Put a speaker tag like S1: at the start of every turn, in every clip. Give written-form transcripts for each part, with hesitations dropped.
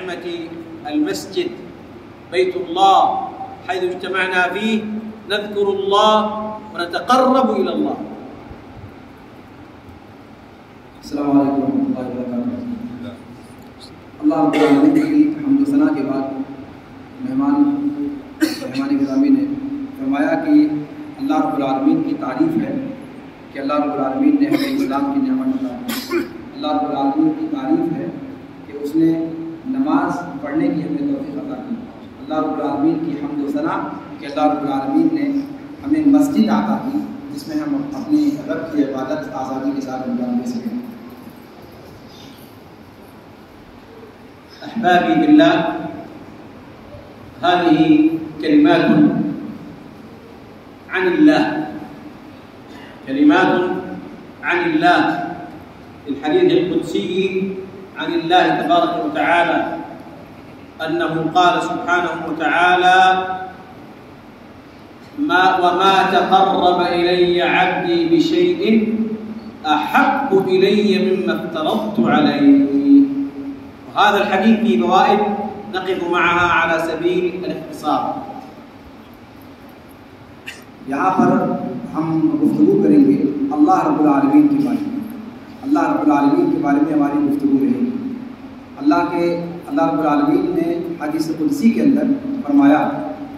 S1: نعمة المسجد بيت الله حيث اجتمعنا فيه نذكر الله ونتقرب إلى الله.
S2: अस्सलामु अलैकुम वरहमतुल्लाहि वबरकातुहू। अल्लाह रब्बुल आलमीन की हम्द व सना के बाद मेहमान गिरामी ने फरमाया कि अल्लाह रब्बुल आलमीन की तारीफ़ है कि अल्लाह रब्बुल आलमीन ने हमें इस्लाम की नेमत अता की। अल्लाह रब्बुल आलमीन की तारीफ़ है कि उसने नमाज पढ़ने की हमें तौफ़ीक़ अता की। अल्लाह रब्बुल आलमीन की हम्द व सना कि अल्लाह रब्बुल आलमीन ने हमें मस्जिद अता की जिसमें हम अपनी रब की इबादत आज़ादी के साथ अंजाम दे सकें।
S1: أحبابي بالله، هذه كلمات عن الله، كلمات عن الله، الحديث القدسي عن الله تبارك وتعالى أنه قال سبحانه وتعالى: وما تقرب إلي عبدي بشيء أحب إلي مما افترضت عليه. هذا الحديث في فوائد نقف معها على سبيل الاختصار.
S2: यहाँ पर हम गुफ्तगू करेंगे अल्लाह रब्बुल आलमीन के बारे में। अल्लाह रब्बुल आलमीन के बारे में हमारी गुफ्तगू रहेगी। अल्लाह रब्बुल आलमीन ने हदीस कुदसी के अंदर फरमाया,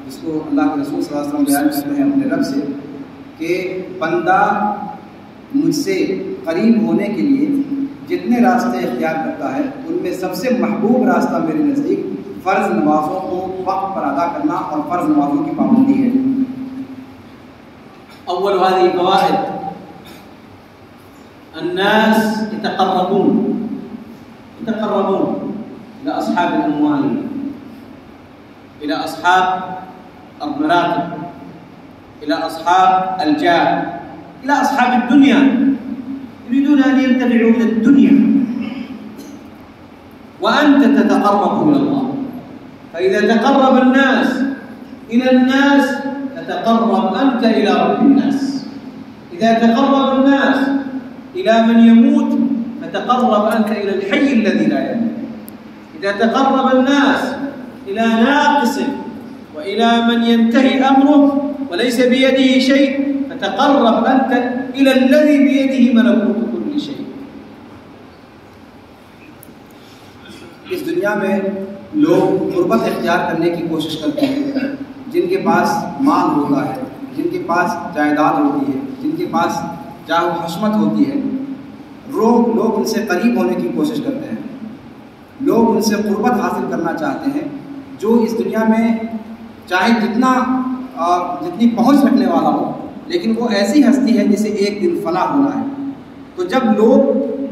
S2: जिसको अल्लाह के रसूल सल्लल्लाहु अलैहि वसल्लम बयान करते हैं अपने रब से, कि बंदा मुझसे करीब होने के लिए जितने रास्ते इख्तियार करता है उनमें सबसे महबूब रास्ता मेरे नज़दीक फ़र्ज़ नमाज़ों को वक्त पर अदा करना और फ़र्ज़ नमाज़ों की पाबंदी है।
S1: أول هذه الفوائد الناس يتقربون إلى أصحاب الأموال، إلى أصحاب المراتب، إلى أصحاب الجاه، إلى أصحاب الدنيا، يريدون أن ينتفعوا من الدنيا، وأنت تتقرب إلى الله. فإذا تقرب الناس إلى الناس تتقرب أنت إلى رب الناس. إذا تقرب الناس إلى من يموت فتقرب أنت إلى الحي الذي لا يموت. إذا تقرب الناس إلى ناقص وإلى من ينتهي أمره وليس بيده شيء فتقرب أنت إلى الذي بيده ملكوت كل شيء.
S2: इस दुनिया में लोग गुर्बत इख्तियार करने की कोशिश करते हैं। जिनके पास माल होता है, जिनके पास जायदाद होती है, जिनके पास जाह हशमत होती है, लोग उनसे करीब होने की कोशिश करते हैं। लोग उनसे गुर्बत हासिल करना चाहते हैं, जो इस दुनिया में चाहे जितनी पहुँच रखने वाला हो, लेकिन वो ऐसी हस्ती है जिसे एक दिन फना होना है। तो जब लोग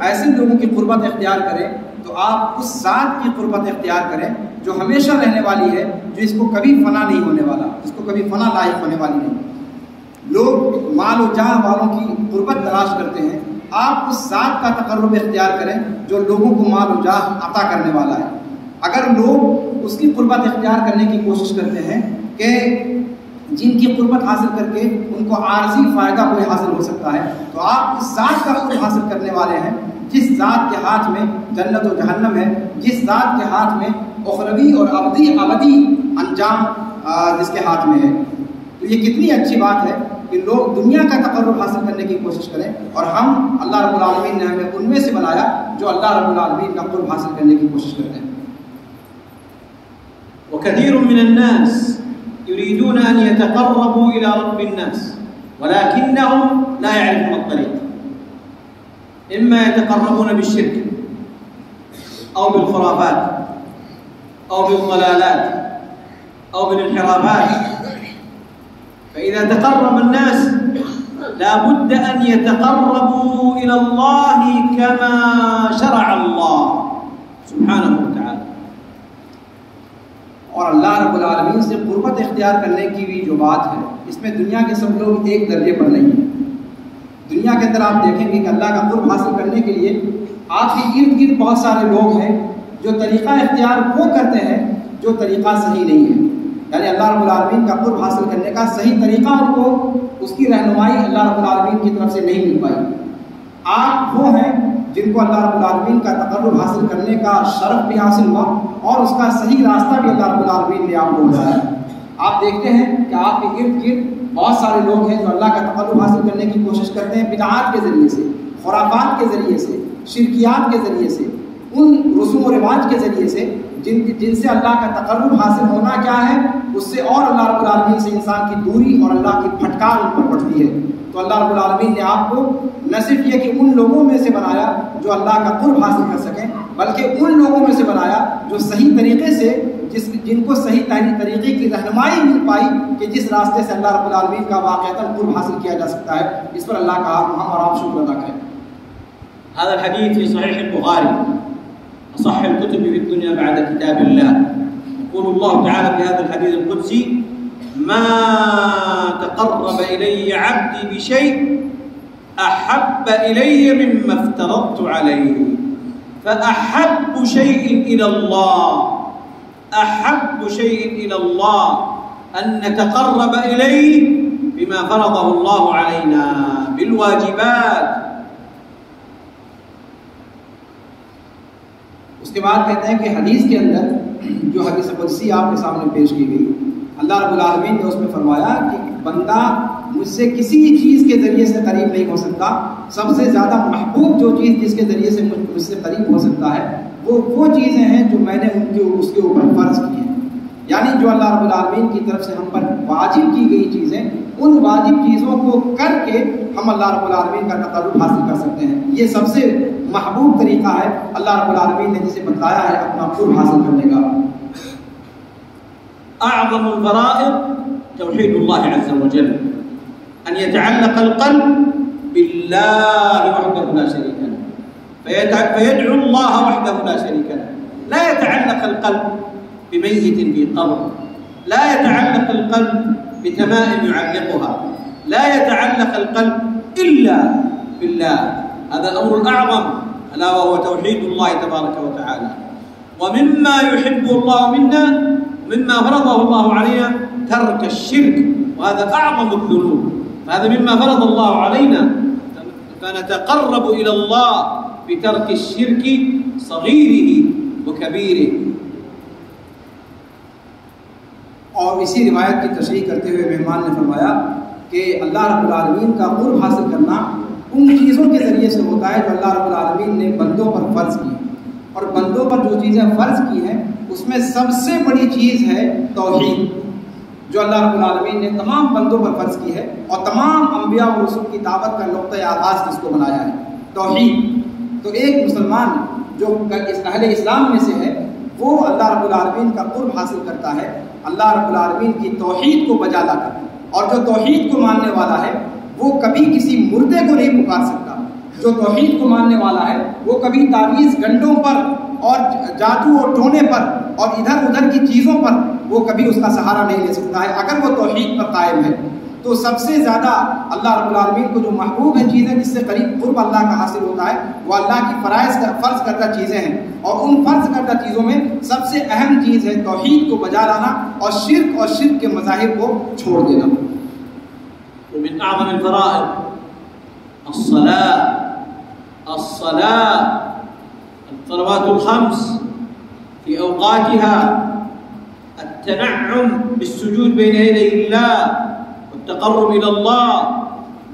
S2: ऐसे लोगों की गुर्बत इख्तियार करें तो आप उस ज़ात की गुर्बत इख्तियार करें जो हमेशा रहने वाली है, जो इसको कभी फना नहीं होने वाला, जिसको कभी फना लायक होने वाली नहीं। लोग माल और जाह वालों की गुर्बत तलाश करते हैं, आप उस ज़ात का तकर्रुब इख्तियार करें जो लोगों को माल और जाह अता करने वाला है। अगर लोग उसकी गुर्बत इख्तियार करने की कोशिश करते हैं कि जिनकी कुर्बत हासिल करके उनको आरजी फ़ायदा कोई हासिल हो सकता है, तो आप उस ज़ात का कुर्ब हासिल करने वाले हैं जिस ज़ात के हाथ में जन्नत और जहन्नम है, जिस ज़ात के हाथ में उखरवी और अबदी अंजाम जिसके हाथ में है। तो ये कितनी अच्छी बात है कि लोग दुनिया का तकर्रुब हासिल करने की कोशिश करें, और हम अल्लाह रब्बुल आलमीन ने हमें उनमें से बनाया जो अल्लाह रब्बुल आलमीन का कुर्ब हासिल करने की कोशिश करते हैं।
S1: وكثير من الناس يريدون أن يتقربوا إلى رب الناس ولكنهم لا يعرفون الطريق. إما يتقربون بالشرك أو بالخرافات أو بالضلالات أو بالانحرافات. فإذا تقرب الناس لا بد أن يتقربوا إلى الله كما شرع الله سبحانه وتعالى.
S2: और अल्लाह रब्बुल आलमीन से क़ुर्बत इख्तियार करने की भी जो बात है, इसमें दुनिया के सब लोग एक दर्जे पर नहीं हैं। दुनिया के अंदर आप देखेंगे कि अल्लाह का क़ुर्ब हासिल करने के लिए आपके इर्द गिर्द बहुत सारे लोग हैं जो तरीक़ा इख्तियार वो करते हैं जो तरीक़ा सही नहीं है। यानी अल्लाह रब्बुल आलमीन का क़ुर्ब हासिल करने का सही तरीक़ा उनको, उसकी रहनुमाई अल्लाह रब्बुल आलमीन की तरफ से नहीं मिल पाई। आप वो हैं जिनको अल्लाह रब्बुल आलमीन का तक़र्रुब हासिल करने का शरफ भी हासिल हुआ और उसका सही रास्ता भी अल्लाह रब्बुल आलमीन ने आपको बताया। आप देखते हैं कि आपके इर्द गिर्द बहुत सारे लोग हैं जो अल्लाह का तक़र्रुब हासिल करने की कोशिश करते हैं बिदअत के ज़रिए से, खुराफात के ज़रिए से, शिरकियात के ज़रिए से, उन रसूम व रिवाज के ज़रिए से जिनसे अल्लाह का तक़र्रुब हासिल होना क्या है, उससे और अल्लाह रब्बुल आलमीन से इंसान की दूरी और अल्लाह की फटकार उन पर पड़ती है। तो अल्लाह रब्बुल आलमीन ने आपको न सिर्फ ये कि उन लोगों में से बनाया जो अल्लाह का कुर्ब हासिल कर सकें, बल्कि उन लोगों में से बनाया जो सही तरीके से जिनको सही तरीके की रहनुमाई मिल पाई कि जिस रास्ते से अल्लाह रब्बुल आलमीन का वाक़अतन कुर्ब हासिल किया जा सकता है। इस पर अल्लाह का हम और आप शुक्र अदा करें।
S1: هذا الحديث في صحيح البخاري أصح الكتب في الدنيا بعد كتاب الله. يقول الله تعالى في هذا الحديث القدسي: ما تقرب إلي عبدي بشيء أحب إلي مما افترضت عليه. فأحب شيء إلى الله أن نتقرب إليه بما فرضه الله علينا بالواجبات.
S2: उसके बाद कहते हैं कि हदीस के अंदर जो हदीस कुदसी आपके सामने पेश की गई, अल्लाह रब्बुल आलमीन ने उसमें फरमाया कि बंदा मुझसे किसी चीज़ के ज़रिए से करीब नहीं हो सकता। सबसे ज़्यादा महबूब जो चीज़ जिसके ज़रिए से मुझसे करीब हो सकता है वो चीज़ें हैं जो मैंने उसके ऊपर फ़र्ज़ की हैं। यानी जो अल्लाह रब्बुल आलमीन की तरफ से हम पर वाजिब की गई चीज़ें, उन वाजिब चीज़ों को करके हम अल्लाह रब्बुल आलमीन का तक़र्रुब हासिल कर सकते हैं। ये सबसे महबूब तरीका है अल्लाह रब्बुल आलमीन ने जिसे बताया है अपना कुर्ब हासिल करने का।
S1: أعظم الفرائض توحيد الله عز وجل، أن يتعلق القلب بالله وحده لا شريك له، فيدعو الله وحده لا شريك له. لا يتعلق القلب بميت في قبر، لا يتعلق القلب بتمائم يعلقها، لا يتعلق القلب إلا بالله. هذا الأمر الأعظم ألا وهو توحيد الله تبارك وتعالى. ومما يحبه الله منا مما فرضه الله علينا ترك الشرك، وهذا أعظم الذنوب. هذا مما فرض الله علينا، فنتقرب إلى الله بترك الشرك صغيره وكبيره.
S2: और इसी रिवायत की तशरीह करते हुए मेहमान ने फरमाया कि अल्लाह रब्बुल आलमीन का कुर्ब हासिल करना उन चीज़ों के ज़रिए से होता है जो अल्लाह रब्बुल आलमीन ने बंदों पर फ़र्ज़ की। और बंदों पर जो चीज़ें फ़र्ज़ की हैं उसमें सबसे बड़ी चीज़ है तौहीद, जो अल्लाह रब्बुल आलमीन ने तमाम बंदों पर फ़र्ज़ की है और तमाम अंबिया और रसूल की दावत का नुक्ता आगाज़ जिसको बनाया है तौहीद। तो एक मुसलमान जो अहले इस्लाम में से है वो अल्लाह रब्बुल आलमीन का कुर्ब हासिल करता है अल्लाह रब्बुल आलमीन की तौहीद को बजा लाकर। और जो तौहीद को मानने वाला है वो कभी किसी मुर्दे को नहीं पुकार सकता। जो तौहीद को मानने वाला है वो कभी तावीज़ गंडों पर और जादू और टोने पर और इधर उधर की चीज़ों पर वो कभी उसका सहारा नहीं ले सकता है अगर वो तौहीद पर कायम है। तो सबसे ज़्यादा अल्लाह रब्बुल आलमीन को जो महबूब है चीज़ें जिससे करीब कुर्ब अल्लाह का हासिल होता है वो अल्लाह की फ़र्ज़ करदा चीज़ें हैं। और उन फ़र्ज़ करदा चीज़ों में सबसे अहम चीज़ है तौहीद को बजा लाना और शिर्क के मज़ाहिब को छोड़ देना।
S1: ومن أعظم الفرائض الصلاة الصلوات الخمس في أوقاتها، التنعم بالسجود بين يدي الله والتقرب إلى الله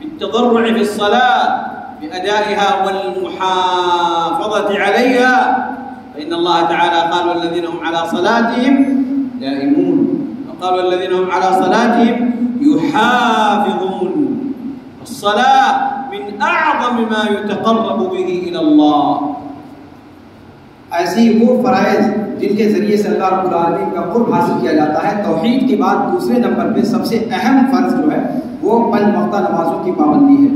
S1: بالتضرع في الصلاة بأدائها والمحافظة عليها، فإن الله تعالى قال: والذين هم على صلاتهم دائمون، وقال: والذين هم على صلاتهم يحافظون. الصلاة من أعظم ما يتقرب به إلى الله.
S2: ऐसी वो फ़राइज़ जिनके ज़रिए से अल्लाह रब्बुल आलमीन का कुर्ब हासिल किया जाता है। तौहीद के बाद दूसरे नंबर पे सबसे अहम फ़र्ज़ जो है वो 5 वक्ता नमाज़ों की पाबंदी है।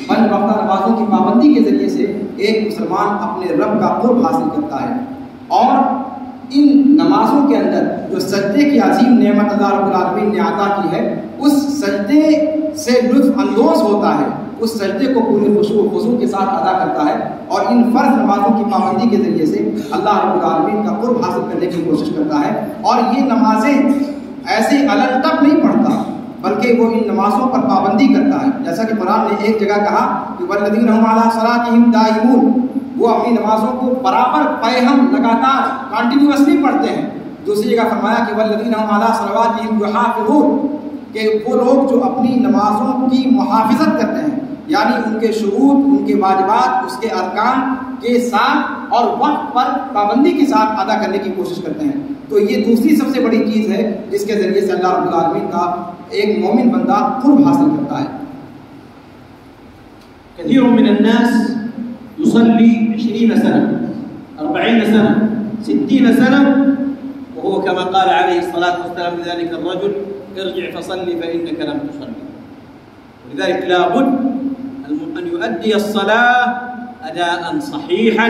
S2: 5 वक्ता नमाज़ों की पाबंदी के ज़रिए से एक मुसलमान अपने रब का कुर्ब हासिल करता है। और इन नमाज़ों के अंदर जो सजदे की अजीम नेमत अल्लाह रब्बुल आलमीन ने अता की है उस सजदे से लुत्फ़ अंदोज़ होता है, उस सजदे को पूरे खुशू के साथ अदा करता है। और इन फ़र्ज़ नमाज़ों की पाबंदी के ज़रिए से अल्लाह रब्बुल आलमीन का कुर्ब हासिल करने की कोशिश करता है। और ये नमाज़ें ऐसे अलग टप नहीं पढ़ता बल्कि वो इन नमाज़ों पर पाबंदी करता है। जैसा कि कुरान ने एक जगह कहा कि वल्लज़ीना हुम अला सलातिहिम दाइमून, वो अपनी नमाजों को बराबर पैहम लगातार कंटिन्यूअसली पढ़ते हैं। दूसरी जगह फरमाया कि वल्लज़ीना हुम अला सलवातिहिम युहाफ़िज़ून, कि वो लोग जो अपनी नमाजों की मुहाफ़िज़त करते हैं, यानी उनके शुरूत, उनके वाजिबात, उसके अरकान के साथ और वक्त पर पाबंदी के साथ अदा करने की कोशिश करते हैं। तो ये दूसरी सबसे बड़ी चीज़ है जिसके ज़रिए से अल्लाह रब्बुल आलमीन का एक मोमिन बंदा कुर्ब हासिल करता है।
S1: كثير من الناس يصلي 20 سنة 40 سنة 60 سنة وهو كما قال عليه الصلاة والسلام لذلك الرجل ارجع فصلي فإنك لم تصلي. ولذلك لابد أن يؤدي الصلاة أداء صحيحا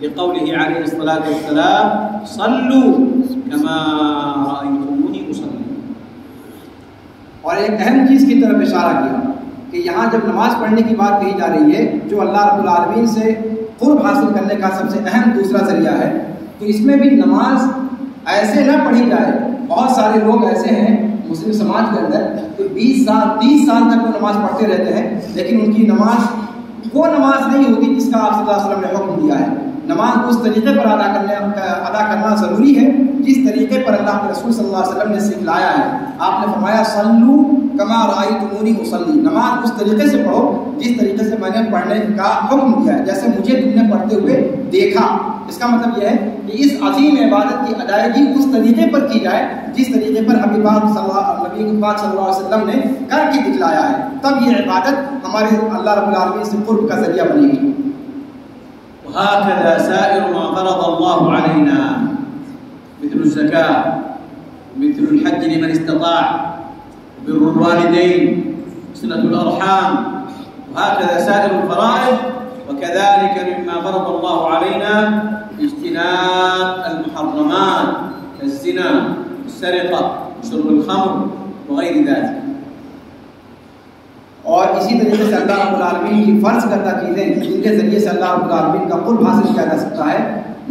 S1: لقوله عليه الصلاة والسلام صلوا كما رأيتموني أصلي.
S2: और एक अहम चीज़ की तरफ इशारा किया कि यहाँ जब नमाज पढ़ने की बात कही जा रही है जो अल्लाह रब्बुल आलमीन से कुर्ब हासिल करने का सबसे अहम दूसरा जरिया है, तो इसमें भी नमाज ऐसे ना पढ़ी जाए। बहुत सारे लोग ऐसे हैं मुस्लिम समाज के अंदर कि 20 साल 30 साल तक वो नमाज पढ़ते रहते हैं, लेकिन उनकी नमाज वो नमाज नहीं होती जिसका आप सल्लल्लाहु अलैहि वसल्लम ने हुक्म दिया है। नमाज उस तरीके पर अदा करना ज़रूरी है जिस तरीके पर अल्लाह के रसूल सल्लल्लाहु अलैहि वसल्लम ने सिखलाया है। आपने फरमाया सल्लू कमा राअयतुमूनी उसल्ली, नमाज उस तरीके से पढ़ो जिस तरीके से मैंने पढ़ने का हुक्म दिया है, जैसे मुझे तुमने पढ़ते हुए देखा। इसका मतलब यह है कि इस अजीम इबादत की अदायगी उस तरीके पर की जाए जिस तरीके पर नबी पाक सल्लल्लाहु अलैहि वसल्लम ने करके दिखलाया है, तब ये इबादत हमारे अल्लाह रब्बुल आलमीन से कुर्ब का जरिया बनेगी।
S1: وهكذا سائر ما فرض الله علينا مثل الزكاة مثل الحج لمن استطاع بر الوالدين صلة الأرحام وهكذا سائر الفرائض. وكذلك مما فرض الله علينا اجتناب المحرمات كالزنا والسرقة وشرب الخمر وغير ذلك.
S2: और इसी तरीके से अल्लाह रब्बुल आलमीन की फ़र्ज करदा चीज़ें जिनके ज़रिए से अल्लाह रब्बुल आलमीन का कुर्ब हासिल किया जा सकता है।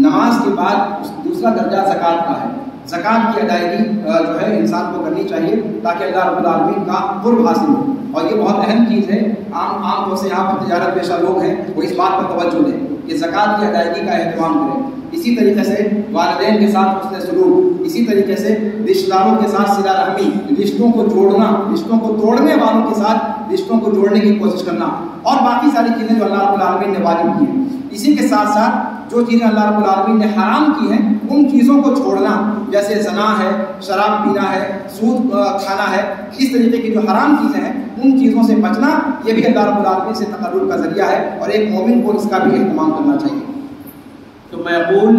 S2: नमाज के बाद दूसरा दर्जा ज़कात का है। ज़कात की अदायगी जो है इंसान को करनी चाहिए ताकि अल्लाह रब्बुल आलमीन का कुर्ब हासिल हो, और ये बहुत अहम चीज़ है। आम तौर से यहाँ पर तिजारत पेशा लोग हैं वो इस बात पर तवज्जो दें कि ज़कात की अदायगी का एहतमाम करें। इसी तरीके से वालिदैन के साथ उसने सलूक, इसी तरीके से रिश्तेदारों के साथ सिला रहमी, रिश्तों को जोड़ना, रिश्तों को तोड़ने वालों के साथ रिश्तों को जोड़ने की कोशिश करना, और बाकी सारी चीज़ें जो अल्लाह रब्बुल आलमीन ने वाजिब की हैं। इसी के साथ साथ जो चीज़ें अल्लाह रब्बुल आलमीन ने हराम की हैं उन चीज़ों को छोड़ना, जैसे ज़ना है, शराब पीना है, सूद खाना है, इस तरीके की जो हराम चीज़ें हैं उन चीज़ों से बचना, ये भी अल्लाह रब्बुल आलमीन से तक़र्रुब का ज़रिया है और एक मोमिन को इसका भी इहतमाम करना चाहिए।
S1: ثم يقول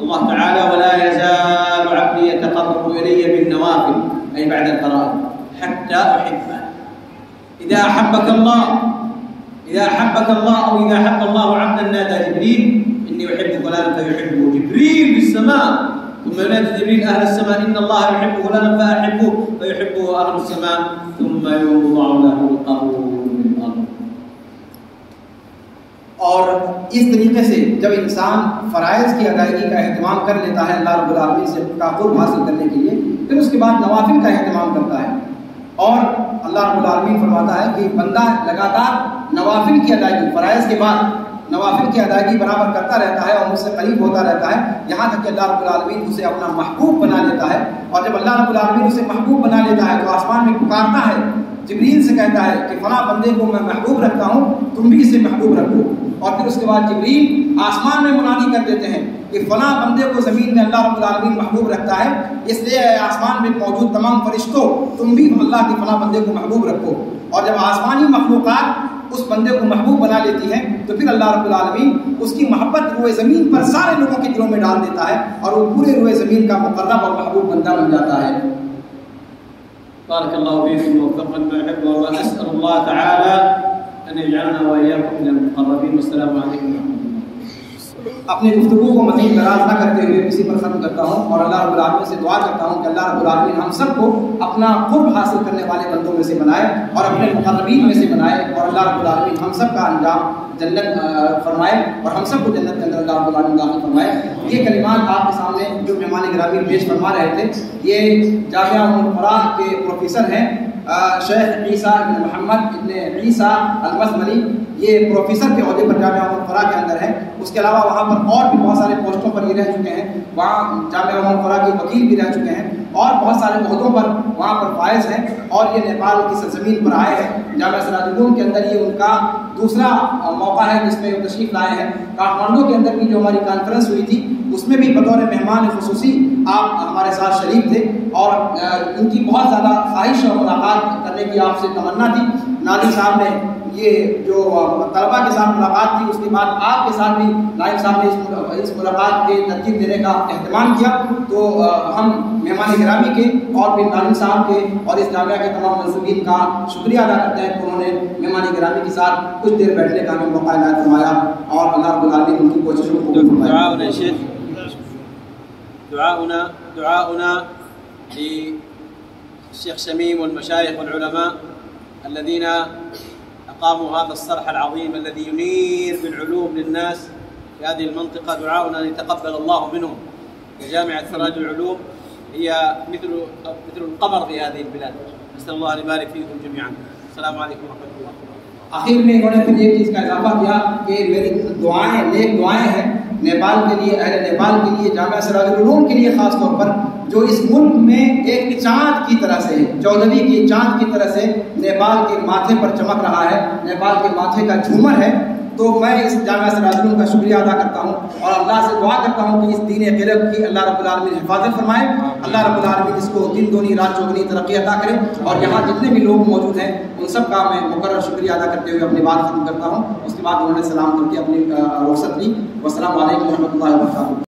S1: الله تعالى ولا يزال عبدي يتقرب إلي بالنوافل أي بعد الفرائض حتى أحبه. إذا أحبك الله أو إذا أحب الله عبدا نادى جبريل إني أحب فلانا فيحبه جبريل في السماء، ثم ينادي جبريل أهل السماء إن الله يحب فلانا فأحبه فيحبه أهل السماء، ثم يوضع له القبول من الأرض.
S2: और इस तरीके से जब इंसान फ़राइज़ की अदायगी का एहतमाम कर लेता है अल्लाह रब्बुल आलमीन से का कुर्ब हासिल करने के लिए, फिर उसके बाद नवाफिल का एहतमाम करता है। और अल्लाह रब्बुल आलमीन फरमाता है कि बंदा लगातार नवाफिल की अदायगी, फ़राइज़ के बाद नवाफिल की अदायगी बराबर करता रहता है और मुझसे करीब होता रहता है, यहाँ तक कि अल्लाह रब्बुल आलमीन उसे अपना महबूब बना लेता है। और जब अल्लाह रब्बुल आलमीन उसे महबूब बना लेता है तो आसमान में पुकारता है, जिब्रील से कहता है कि फला बंदे को मैं महबूब रखता हूँ, तुम भी इसे महबूब रखो। और फिर उसके बाद जिब्रील आसमान में मुनादी कर देते हैं कि फला बंदे को ज़मीन में अल्लाह रब्बुल आलमीन महबूब रखता है, इसलिए आसमान में मौजूद तमाम फरिश्तों तुम भी अल्लाह के फला बंदे को महबूब रखो। और जब आसमानी मखलूक़ात उस बंदे को महबूब बना लेती हैं तो फिर अल्लाह रब्बुल आलमीन उसकी मोहब्बत रुए ज़मीन पर सारे लोगों के दिलों में डाल देता है और वो पूरे रुए ज़मीन का मुक़र्रब और महबूब बंदा बन जाता है।
S1: بارك الله فيكم ووفقنا لما يحب ويرضى. أسأل الله تعالى أن يجعلنا وإياكم من المقربين. والسلام عليكم ورحمة الله.
S2: अपनी गुफ्तगू को मज़ीद दराज न करते हुए इसी पर ख़त्म करता हूँ और अल्लाह रब्बुल आलमीन से दुआ करता हूँ कि अल्लाह रब्बुल आलमीन हम सबको अपना कुर्ब हासिल करने वाले बंदों में से बनाए और अपने मुक़र्रबीन में से बनाए, और अल्लाह रब्बुल आलमीन हम सब का अंजाम जन्नत फरमाए और हम सबको जन्नत के अंदर अल्लाह रब्बुल आलमीन दाखिल फरमाए। ये कलिमात आपके सामने जो मेहमान गिरामी पेश फरमा रहे थे, ये जामिया उम्मुल क़ुरा के प्रोफेसर हैं शेख ईसा इब्न मोहम्मद इब्न ईसा अल-मज़मनी, ये प्रोफेसर के ओहदे पर जामिया उम्मुल क़ुरा के अंदर है। उसके अलावा वहाँ पर और भी बहुत सारे पोस्टों पर ये रह चुके हैं, वहाँ जामिया उम्मुल क़ुरा के वकील भी रह चुके हैं और बहुत सारे ओहदों पर वहाँ पर फायज हैं और ये नेपाल की सरजमीन पर आए हैं। जामिया सिराजुल उलूम के अंदर ये उनका दूसरा मौका है जिसमें वो तशरीफ़ लाए हैं। काठमांडू के अंदर भी जो हमारी कॉन्फ्रेंस हुई थी उसमें भी बतौर मेहमान खुसूसी आप हमारे साथ शरीक थे और इनकी बहुत ज़्यादा ख्वाहिश और मुलाकात करने की आपसे तमन्ना थी। नादिर साहब ने ये जो तलबा के साथ मुलाकात थी उसके बाद आपके साथ भी नाइब साहब ने इस मुलाकात के तरतीब देने का एहतमाम किया। तो हम मेहमान गिरामी के और फिर नादिर साहब के और इस जामिया के तमाम मंसूबीन का शुक्रिया अदा करते हैं कि उन्होंने मेहमान गिरामी के साथ कुछ देर बैठने का हमें मौका इनायत फरमाया और अल्लाह रब्बुल आलमीन उनकी कोशिशों को
S1: दुआउना लिशेख शमीम वल-मशाइख वल-उलमा الذين أقاموا هذا الصرح العظيم الذي ينير بالعلوم للناس في هذه المنطقة. دعاؤنا أن يتقبل الله منهم. جامعة سراج العلوم هي مثل القمر في هذه البلاد. نسأل الله أن يبارك فيكم جميعا. السلام عليكم ورحمة الله.
S2: आखिर में इन्होंने फिर एक चीज़ का इजाफा किया कि मेरी दुआएं नेक दुआएं हैं नेपाल के लिए, अहले नेपाल के लिए, जामिया सिराजुल उलूम के लिए ख़ास तौर पर जो इस मुल्क में एक चाँद की तरह से 14वीं की चाँद की तरह से नेपाल के माथे पर चमक रहा है, नेपाल के माथे का झूमर है। तो मैं इस जामिया सिराजुल उलूम का शुक्रिया अदा करता हूँ और अल्लाह से दुआ करता हूँ कि इस दीन क़िलत की अल्लाह रब्बुल आलमीन हिफाजत फरमाए, अल्लाह रब्बुल आलमीन इसको दिन दूनी रात चौगुनी तरक्की अता करे। और यहाँ जितने भी लोग मौजूद हैं उन सब का मैं मुकर्रर शुक्रिया अदा करते हुए अपनी बात खत्म करता हूँ। उसके बाद उन्होंने सलाम करके अपनी रुख़्सत ली। वस्सलामु अलैकुम व रहमतुल्लाहि व बरकातुहू।